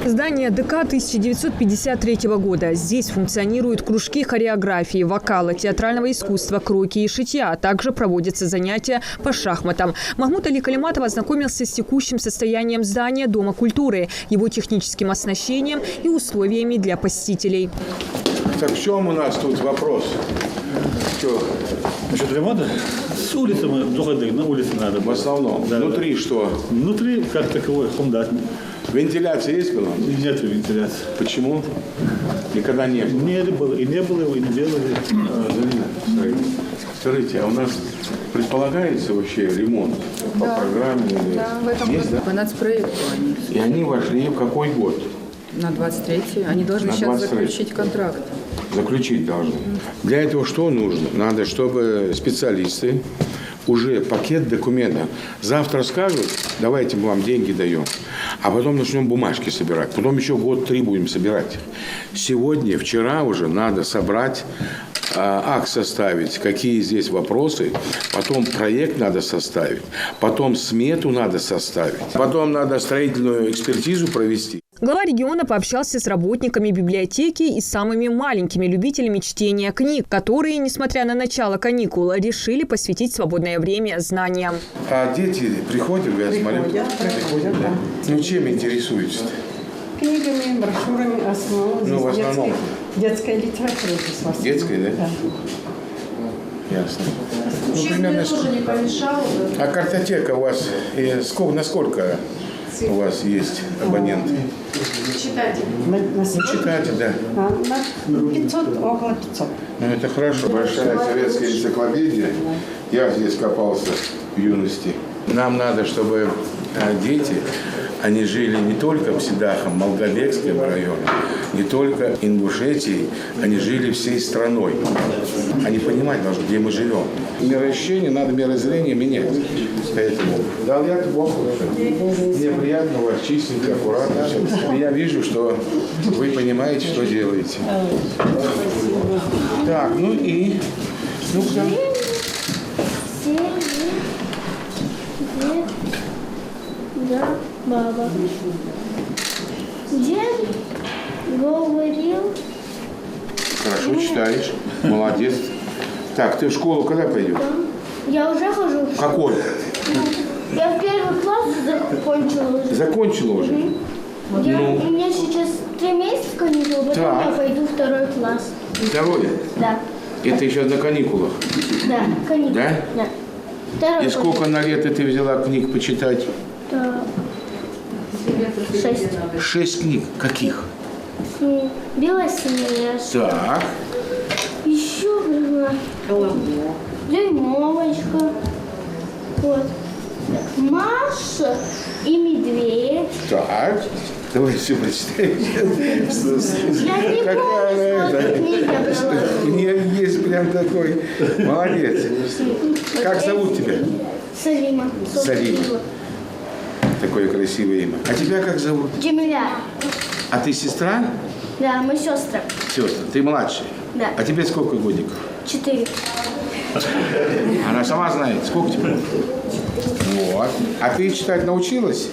Здание ДК 1953 года. Здесь функционируют кружки хореографии, вокала, театрального искусства, кройки и шитья, а также проводятся занятия по шахматам. Махмуд Али Калиматов ознакомился с текущим состоянием здания Дома культуры, его техническим оснащением и условиями для посетителей. Так в чем у нас тут вопрос? Что? Насчет ремонта? С улицы мы доходы, на улице надо. В основном. Да, внутри да. Что? Внутри, как таковой, хумдат. Вентиляция есть была? Нет вентиляции. Почему? Никогда не было? Не было, и не было его, и не делали. Скажите, а у нас предполагается вообще ремонт по программе? Да, в этом есть, году. Да? По нацпроекту они. И они вошли в какой год? На 23-й. Они должны сейчас заключить контракт. Заключить должны. Для этого что нужно? Надо, чтобы специалисты уже пакет документов. Завтра скажут, давайте мы вам деньги даем. А потом начнем бумажки собирать. Потом еще год-три будем собирать их. Сегодня, вчера уже надо собрать, акт составить, какие здесь вопросы. Потом проект надо составить. Потом смету надо составить. Потом надо строительную экспертизу провести. Глава региона пообщался с работниками библиотеки и самыми маленькими любителями чтения книг, которые, несмотря на начало каникул, решили посвятить свободное время знаниям. А дети приходят, я смотрю? Приходят, да. Ну, чем интересуются? Книгами, брошюрами, основном. Ну, в основном. Детская литература. Детская, да? Да. Ясно. Ну, примерно тоже не помешало. А картотека у вас, насколько у вас есть абоненты? Читатель. Читатель, да. На 500, около 500. Ну, это хорошо. Большая советская энциклопедия. Я здесь копался в юности. Нам надо, чтобы дети, они жили не только в Сидахом, Малгобекском районе, не только Ингушетии, они жили всей страной. Они понимают должны, где мы живем. Мироощущение, надо мирозрение менять. Поэтому, да, я Бог, мне приятно, у вас чистенько, аккуратно. И я вижу, что вы понимаете, что делаете. Так, ну и... Ну-ка. Да, баба. Дед говорил. Хорошо читаешь. Молодец. Так, ты в школу когда пойдешь? Я уже хожу в школу. Какой? Я в первый класс закончила уже. Закончила уже? У меня сейчас 3 месяца каникулы, потом я пойду в 2 класс. Второй? Да. Это еще на каникулах? Да, каникулы. Да? Да. И сколько на лето ты взяла книг почитать? 6. 6 книг. Каких? Белоснежка. Так. Еще была Дюймовочка. Вот. Маша и медведь. Так. Давай все прочитаем. Я не помню, что у нее есть прям такой. Молодец. Как зовут тебя? Салима. Салима. Такое красивое имя. А тебя как зовут? Джемиля. А ты сестра? Да, мы сестры. Сестра. Ты младшая? Да. А тебе сколько годиков? 4. Она сама знает, сколько тебе? Вот. А ты читать научилась?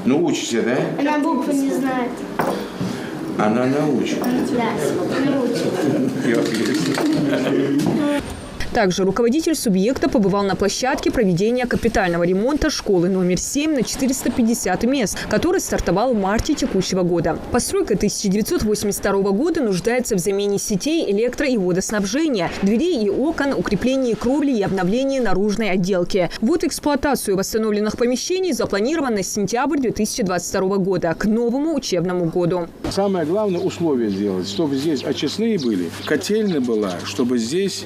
Ну, учишься, да? Она буквы не знает. Она научит. Да, научит. Также руководитель субъекта побывал на площадке проведения капитального ремонта школы номер 7 на 450 мест, который стартовал в марте текущего года. Постройка 1982 года нуждается в замене сетей электро- и водоснабжения, дверей и окон, укреплении кровли и обновлении наружной отделки. Вот эксплуатацию восстановленных помещений запланирована на сентябрь 2022 года, к новому учебному году. Самое главное условие сделать, чтобы здесь очистные были, котельная была, чтобы здесь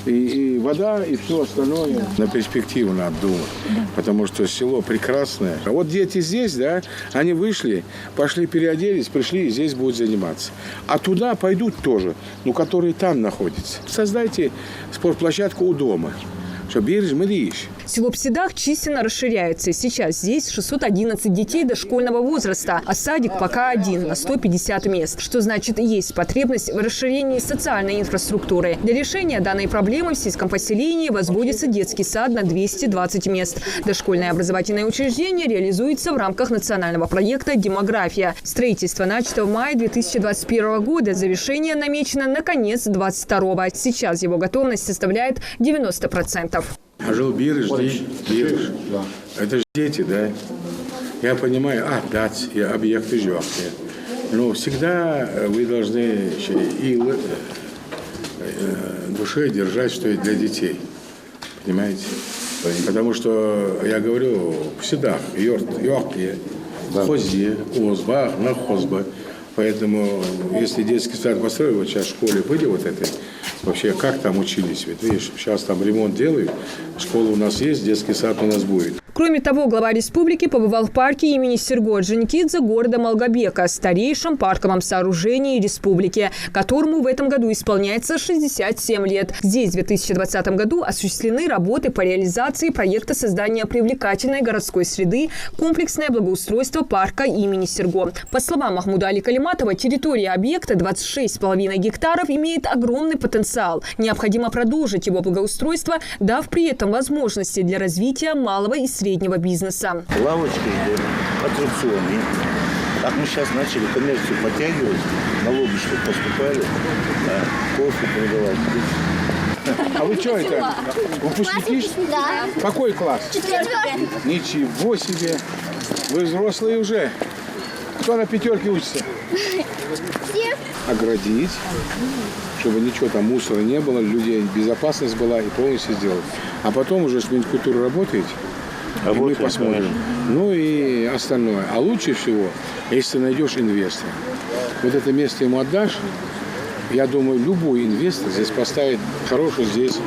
и вода, и все остальное. Да. На перспективу надо думать, потому что село прекрасное. А вот дети здесь, да, они вышли, пошли переоделись, пришли и здесь будут заниматься. А туда пойдут тоже, ну, которые там находятся. Создайте спортплощадку у дома, чтобы бережь, Село Псидах численно расширяется. Сейчас здесь 611 детей дошкольного возраста, а садик пока один на 150 мест. Что значит, есть потребность в расширении социальной инфраструктуры. Для решения данной проблемы в сельском поселении возводится детский сад на 220 мест. Дошкольное образовательное учреждение реализуется в рамках национального проекта «Демография». Строительство начато в мае 2021 года. Завершение намечено на конец 2022. Сейчас его готовность составляет 90%. А жил бирж, это же дети, да? Я понимаю, и объекты жёлтые. Но всегда вы должны и душе держать, что это для детей. Понимаете? Потому что, я говорю, в седах, йорте, хозе, озба, на хозба. Поэтому, если детский сад построил, вот сейчас в школе были вот это, вообще как там учились? Ведь видишь, сейчас там ремонт делают, школа у нас есть, детский сад у нас будет. Кроме того, глава республики побывал в парке имени Серго Орджоникидзе города Малгобека, старейшем парковом сооружении республики, которому в этом году исполняется 67 лет. Здесь в 2020 году осуществлены работы по реализации проекта создания привлекательной городской среды «Комплексное благоустройство парка имени Серго». По словам Махмуда Али Калиматова, территория объекта 26,5 гектаров имеет огромный потенциал. Необходимо продолжить его благоустройство, дав при этом возможности для развития малого и среднего бизнеса. Лавочки, аттракционы. Так мы сейчас начали коммерцию подтягивать, налоги что поступали, кофе продавать. А вы что это? Выпускники? Да. Какой класс? 4. Ничего себе! Вы взрослые уже. Кто на пятерке учится? Все. Оградить, чтобы ничего там мусора не было, людей безопасность была и полностью сделать. А потом уже с Минкультурой работаете, и мы посмотрим. Ну и остальное. А лучше всего, если ты найдешь инвестора. Вот это место ему отдашь, я думаю, любой инвестор здесь поставит хороший здесь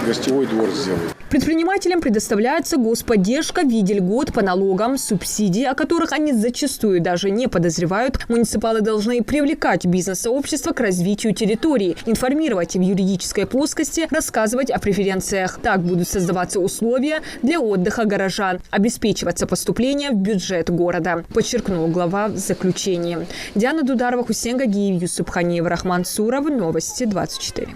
гостевой двор сделает. Предпринимателям предоставляется господдержка в виде льгот по налогам, субсидий, о которых они зачастую даже не подозревают. Муниципалы должны привлекать бизнес-сообщество к развитию территории, информировать в юридической плоскости, рассказывать о преференциях. Так будут создаваться условия для отдыха горожан, обеспечиваться поступление в бюджет города, подчеркнул глава в заключении. Диана Дударова, Хусейн Гагиев, Юсуп Ханиев, Рахман Суров. Новости 24.